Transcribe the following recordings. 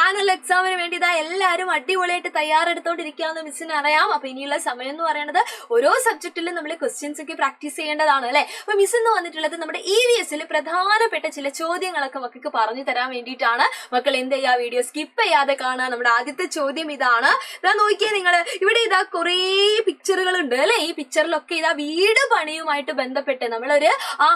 Annual എക്സാമിന് വേണ്ടി ഇതാ എല്ലാവരും അടിപൊളിയായിട്ട് തയ്യാറെടുത്തോണ്ടിരിക്കാന്ന് മിസ്സിന് അറിയാം. അപ്പൊ ഇനിയുള്ള സമയം എന്ന് പറയുന്നത് ഓരോ സബ്ജക്റ്റിലും നമ്മൾ ക്വസ്റ്റ്യൻസ് ഒക്കെ പ്രാക്ടീസ് ചെയ്യേണ്ടതാണ് അല്ലെ. അപ്പൊ മിസ് എന്ന് വന്നിട്ടുള്ളത് നമ്മുടെ EVS പ്രധാനപ്പെട്ട ചില ചോദ്യങ്ങളൊക്കെ മക്കൾക്ക് പറഞ്ഞു തരാൻ വേണ്ടിയിട്ടാണ്. മക്കൾ എന്ത് ചെയ്യാ, വീഡിയോ സ്കിപ്പ് ചെയ്യാതെ കാണുക. നമ്മുടെ ആദ്യത്തെ ചോദ്യം ഇതാണ്. ഇതാ നോക്കിയേ നിങ്ങൾ, ഇവിടെ ഇതാ കുറേ പിക്ചറുകൾ ഉണ്ട് അല്ലെ. ഈ പിക്ചറിലൊക്കെ ഇതാ വീട് പണിയുമായിട്ട് ബന്ധപ്പെട്ട് നമ്മളൊരു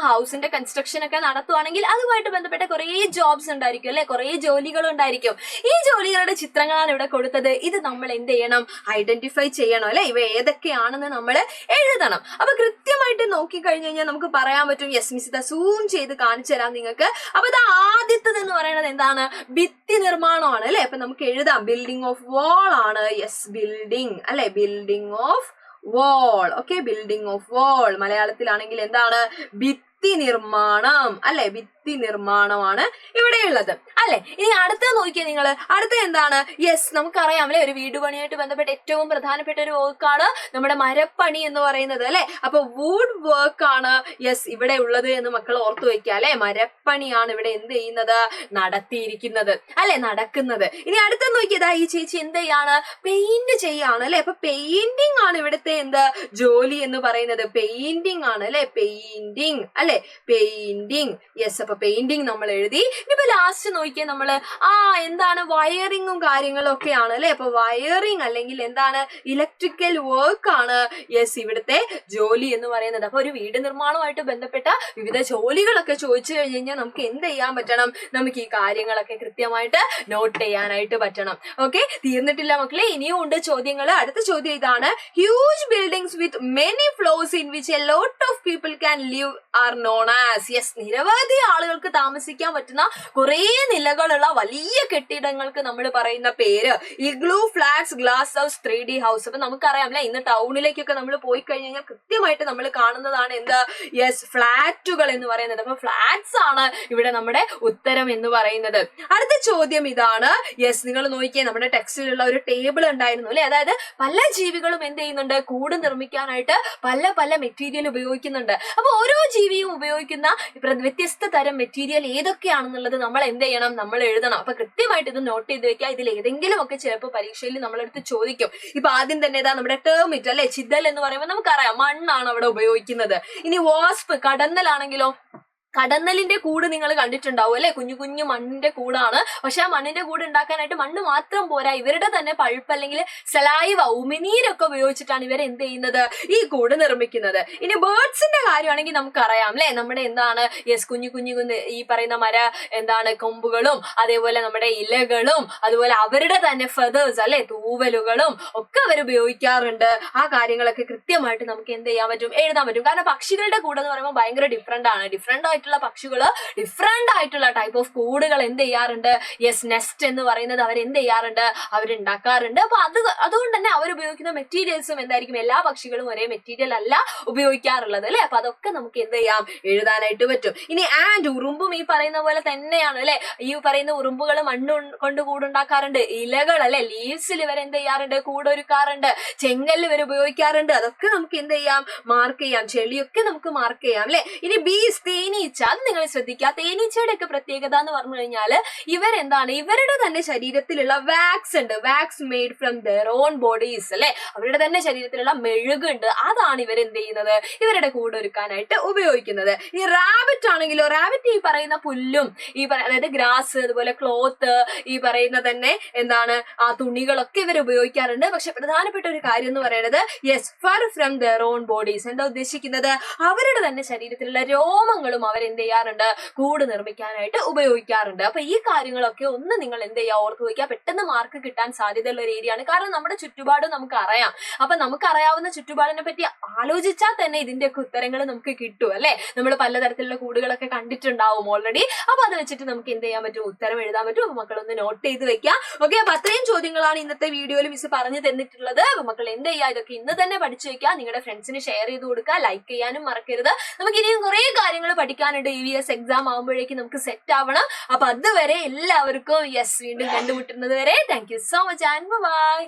ഹൗസിന്റെ കൺസ്ട്രക്ഷൻ ഒക്കെ നടത്തുവാണെങ്കിൽ അതുമായിട്ട് ബന്ധപ്പെട്ട കുറേ ജോബ്സ് ഉണ്ടായിരിക്കും അല്ലെ, കുറേ ജോലികൾ ഉണ്ടായിരിക്കും. ഈ ജോലികളുടെ ചിത്രങ്ങളാണ് ഇവിടെ കൊടുത്തത്. ഇത് നമ്മൾ എന്ത് ചെയ്യണം, ഐഡന്റിഫൈ ചെയ്യണം അല്ലെ. ഇവ ഏതൊക്കെയാണെന്ന് നമ്മൾ എഴുതണം. അപ്പൊ കൃത്യമായിട്ട് നോക്കിക്കഴിഞ്ഞു കഴിഞ്ഞാൽ നമുക്ക് പറയാൻ പറ്റും. യെസ് മിസ് ഇതാ സൂം ചെയ്ത് കാണിച്ചു തരാം നിങ്ങൾക്ക്. അപ്പൊ ഇത് ആദ്യത്തത് എന്ന് പറയുന്നത് എന്താണ്, ഭിത്തി നിർമ്മാണമാണ് അല്ലെ. അപ്പൊ നമുക്ക് എഴുതാം ബിൽഡിംഗ് ഓഫ് വാൾ ആണ്. യെസ് ബിൽഡിംഗ് അല്ലെ, building of wall. Okay, building of wall മലയാളത്തിലാണെങ്കിൽ എന്താണ്, ഭിത്തി നിർമ്മാണം അല്ലെ. ഭിത്തി നിർമ്മാണമാണ് ഇവിടെയുള്ളത് അല്ലെ. ഇനി അടുത്ത നോക്കിയാൽ നിങ്ങൾ, അടുത്ത എന്താണ്, യെസ് നമുക്കറിയാം അല്ലെ, ഒരു വീട് പണിയായിട്ട് ബന്ധപ്പെട്ട ഏറ്റവും പ്രധാനപ്പെട്ട ഒരു വർക്കാണ് നമ്മുടെ മരപ്പണി എന്ന് പറയുന്നത് അല്ലെ. അപ്പൊ വുഡ് വർക്ക് ആണ് യെസ് ഇവിടെ ഉള്ളത് എന്ന് മക്കൾ ഓർത്തു വെക്കുക അല്ലെ. മരപ്പണിയാണ് ഇവിടെ എന്ത് ചെയ്യുന്നത്, നടത്തിയിരിക്കുന്നത് അല്ലെ, നടക്കുന്നത്. ഇനി അടുത്ത നോക്കിയതാ, ഈ ചേച്ചി എന്ത് ചെയ്യാണ്, പെയിന്റ് ചെയ്യാണ് അല്ലെ. അപ്പൊ പെയിന്റിംഗ് ആണ് ഇവിടുത്തെ എന്ത് ജോലി എന്ന് പറയുന്നത്, പെയിന്റിംഗ് ആണ് അല്ലെ, പെയിന്റിംഗ് അല്ലെ, പെയിന്റിംഗ്. യെസ്, അപ്പൊ പെയിന്റിംഗ് നമ്മൾ എഴുതി. ഇനിയിപ്പോ ലാസ്റ്റ് നോക്കിയാൽ നമ്മള് എന്താണ്, വയറിങ്ങും കാര്യങ്ങളും ഒക്കെയാണ് അല്ലെ. അപ്പൊ വയറിങ് അല്ലെങ്കിൽ എന്താണ്, ഇലക്ട്രിക്കൽ വർക്ക് ആണ് യെസ് ഇവിടുത്തെ ജോലി എന്ന് പറയുന്നത്. അപ്പൊ ഒരു വീട് നിർമ്മാണവുമായിട്ട് ബന്ധപ്പെട്ട വിവിധ ജോലികളൊക്കെ ചോദിച്ചു കഴിഞ്ഞു കഴിഞ്ഞാൽ നമുക്ക് എന്ത് ചെയ്യാൻ പറ്റണം, നമുക്ക് ഈ കാര്യങ്ങളൊക്കെ കൃത്യമായിട്ട് നോട്ട് ചെയ്യാനായിട്ട് പറ്റണം. ഓക്കെ, തീർന്നിട്ടില്ല മക്കളെ, ഇനിയും ഉണ്ട് ചോദ്യങ്ങൾ. അടുത്ത ചോദ്യം ഇതാണ്, huge buildings with many floors in which a lot of people can live are known as. Yes, നിരവധി ആളുകൾക്ക് താമസിക്കാൻ പറ്റുന്ന കുറേ നിലകളുള്ള വലിയ കെട്ടിടങ്ങൾക്ക് നമ്മൾ പറയുന്ന പേര് igloo, flats, glass house, 3D house. അപ്പൊ നമുക്കറിയാം അല്ലെ, ഇന്ന് ടൗണിലേക്കൊക്കെ നമ്മൾ പോയി കഴിഞ്ഞാൽ കൃത്യമായിട്ട് നമ്മൾ കാണുന്നതാണ് എന്ത്, യെസ് ഫ്ലാറ്റുകൾ എന്ന് പറയുന്നത്. അപ്പൊ ഫ്ലാറ്റ്സ് ആണ് ഇവിടെ നമ്മുടെ ഉത്തരം എന്ന് പറയുന്നത്. അടുത്ത ചോദ്യം ഇതാണ്. യെസ്, നിങ്ങൾ നോക്കിയേ, നമ്മുടെ ടെക്സ്റ്റിലുള്ള ഒരു ടേബിൾ ഉണ്ടായിരുന്നു അല്ലെ. അതായത് പല ജീവികളും എന്ത് ചെയ്യുന്നുണ്ട്, കൂട് നിർമ്മിക്കാനായിട്ട് പല പല മെറ്റീരിയൽ ഉപയോഗിക്കുന്നുണ്ട്. അപ്പൊ ഓരോ ജീവിയും ഉപയോഗിക്കുന്ന വ്യത്യസ്ത തരം മെറ്റീരിയൽ ഏതൊക്കെയാണെന്നുള്ളത് നമ്മൾ എന്ത് ചെയ്യണം, നമ്മൾ എഴുതണം. അപ്പൊ കൃത്യമായിട്ട് ഇത് നോട്ട് ചെയ്ത് വെക്കുക. ഇതിൽ ഏതെങ്കിലും ഒക്കെ ചിലപ്പോൾ പരീക്ഷയിൽ നമ്മളെടുത്ത് ചോദിക്കും. ഇപ്പൊ ആദ്യം തന്നെ ഇതാ നമ്മുടെ ടേമിറ്റ് അല്ലെ, ചിതൽ എന്ന് പറയുമ്പോൾ നമുക്കറിയാം മണ്ണാണ് അവിടെ ഉപയോഗിക്കുന്നത്. ഇനി വാസ്പ്, കടന്നലാണെങ്കിലോ, കടന്നലിന്റെ കൂട് നിങ്ങൾ കണ്ടിട്ടുണ്ടാവും അല്ലെ, കുഞ്ഞു കുഞ്ഞു മണ്ണിന്റെ കൂടാണ്. പക്ഷെ ആ മണ്ണിന്റെ കൂട് ഉണ്ടാക്കാനായിട്ട് മണ്ണ് മാത്രം പോരാ, ഇവരുടെ തന്നെ പൾപ്പ് അല്ലെങ്കിൽ സലൈവ, ഉമിനീരൊക്കെ ഉപയോഗിച്ചിട്ടാണ് ഇവർ എന്ത് ചെയ്യുന്നത്, ഈ കൂട് നിർമ്മിക്കുന്നത്. ഇനി ബേർഡ്സിന്റെ കാര്യമാണെങ്കിൽ നമുക്കറിയാം അല്ലെ, നമ്മുടെ എന്താണ്, യെസ് കുഞ്ഞു കുഞ്ഞു ഈ പറയുന്ന എന്താണ് കൊമ്പുകളും അതേപോലെ നമ്മുടെ ഇലകളും അതുപോലെ അവരുടെ തന്നെ ഫെതേഴ്സ് അല്ലെ, തൂവലുകളും ഒക്കെ അവർ ഉപയോഗിക്കാറുണ്ട്. ആ കാര്യങ്ങളൊക്കെ കൃത്യമായിട്ട് നമുക്ക് എന്ത് ചെയ്യാൻ പറ്റും, എഴുതാൻ പറ്റും. കാരണം പക്ഷികളുടെ കൂട് എന്ന് പറയുമ്പോൾ ഭയങ്കര ഡിഫറെന്റ് ആണ്. ഡിഫറെന്റ് പക്ഷികള് ഡിഫറെന്റ് ആയിട്ടുള്ള ടൈപ്പ് ഓഫ് കൂടുകൾ എന്ത് ചെയ്യാറുണ്ട്, യെസ് നെസ്റ്റ് എന്ന് പറയുന്നത് അവർ എന്ത് ചെയ്യാറുണ്ട്, അവരുണ്ടാക്കാറുണ്ട്. അപ്പൊ അതുകൊണ്ട് തന്നെ അവർ ഉപയോഗിക്കുന്ന മെറ്റീരിയൽസും എന്തായിരിക്കും, എല്ലാ പക്ഷികളും ഒരേ മെറ്റീരിയൽ അല്ല ഉപയോഗിക്കാറുള്ളത് അല്ലെ. അപ്പൊ അതൊക്കെ നമുക്ക് എന്ത് ചെയ്യാം, എഴുതാനായിട്ട് പറ്റും. ഇനി ഉറുമ്പും ഈ പറയുന്ന പോലെ തന്നെയാണ് അല്ലെ. ഈ പറയുന്ന ഉറുമ്പുകൾ മണ്ണ് കൊണ്ട് കൂടുണ്ടാക്കാറുണ്ട്. ഇലകൾ അല്ലെ, ലീവ്സിൽ ഇവർ എന്ത് ചെയ്യാറുണ്ട്, കൂടൊരുക്കാറുണ്ട്. ചെങ്കല്ല് ഇവർ ഉപയോഗിക്കാറുണ്ട്. അതൊക്കെ നമുക്ക് എന്ത് ചെയ്യാം, മാർക്ക് ചെയ്യാം. ചെളിയൊക്കെ നമുക്ക് മാർക്ക് ചെയ്യാം അല്ലെ. ഇനി ബീസ്, തേനീച്ച, അത് നിങ്ങൾ ശ്രദ്ധിക്കുക. തേനീച്ചയുടെ ഒക്കെ പ്രത്യേകത എന്ന് പറഞ്ഞു കഴിഞ്ഞാൽ ഇവരെന്താണ്, ഇവരുടെ തന്നെ ശരീരത്തിലുള്ള വാക്സ് ഉണ്ട്, wax made from their own bodies അല്ലെ. അവരുടെ തന്നെ ശരീരത്തിലുള്ള മെഴുകുണ്ട്, അതാണ് ഇവരെന്ത് ചെയ്യുന്നത്, ഇവരുടെ കൂടെ ഒരുക്കാനായിട്ട് ഉപയോഗിക്കുന്നത്. ഈ റാബിറ്റ് ആണെങ്കിലോ, റാബിറ്റ് ഈ പറയുന്ന പുല്ലും അതായത് ഗ്രാസ്, അതുപോലെ ക്ലോത്ത്, ഈ പറയുന്ന തന്നെ എന്താണ് ആ തുണികളൊക്കെ ഇവർ ഉപയോഗിക്കാറുണ്ട്. പക്ഷെ പ്രധാനപ്പെട്ട ഒരു കാര്യം എന്ന് പറയുന്നത് yes fir from their own bodies. എന്താ ഉദ്ദേശിക്കുന്നത്, അവരുടെ തന്നെ ശരീരത്തിലുള്ള രോമങ്ങളും അവരെന്ത് ചെയ്യാറുണ്ട്, കൂട് നിർമ്മിക്കാനായിട്ട് ഉപയോഗിക്കാറുണ്ട്. അപ്പൊ ഈ കാര്യങ്ങളൊക്കെ ഒന്ന് നിങ്ങൾ എന്ത് ചെയ്യുക, ഓർത്ത് വയ്ക്കുക. പെട്ടെന്ന് മാർക്ക് കിട്ടാൻ സാധ്യതയുള്ള ഒരു ഏരിയയാണ്. കാരണം നമ്മുടെ ചുറ്റുപാടും നമുക്ക് അറിയാം. അപ്പൊ നമുക്കറിയാവുന്ന ചുറ്റുപാടിനെ പറ്റി ആലോചിച്ചാൽ തന്നെ ഇതിന്റെയൊക്കെ ഉത്തരങ്ങൾ നമുക്ക് കിട്ടും അല്ലെ. നമ്മൾ പലതരത്തിലുള്ള കൂടുകളൊക്കെ കണ്ടിട്ടുണ്ടാവും ഓൾറെഡി. അപ്പൊ അത് വെച്ചിട്ട് നമുക്ക് എന്ത് ചെയ്യാൻ പറ്റും, ഉത്തരം എഴുതാൻ പറ്റും. അപ്പൊ മക്കളൊന്ന് നോട്ട് ചെയ്ത് വെക്കാം. ഓക്കെ, അപ്പൊ അത്രയും ചോദ്യങ്ങളാണ് ഇന്നത്തെ വീഡിയോയിൽ മിസ് പറഞ്ഞു തന്നിട്ടുള്ളത്. അപ്പൊ മക്കൾ എന്ത് ചെയ്യുക, ഇതൊക്കെ ഇന്ന് തന്നെ പഠിച്ചു വെക്കുക. നിങ്ങളുടെ ഫ്രണ്ട്സിന് ഷെയർ ചെയ്ത് കൊടുക്കുക, ലൈക്ക് ചെയ്യാനും മറക്കരുത്. നമുക്ക് ഇനിയും കുറെ കാര്യങ്ങൾ പഠിക്കാനുണ്ട്. EVS എക്സാം ആകുമ്പോഴേക്കും നമുക്ക് സെറ്റ് ആവണം. അപ്പൊ അതുവരെ എല്ലാവർക്കും യെസ് വീണ്ടും കണ്ടുമുട്ടുന്നത് വരെ thank you so much and by.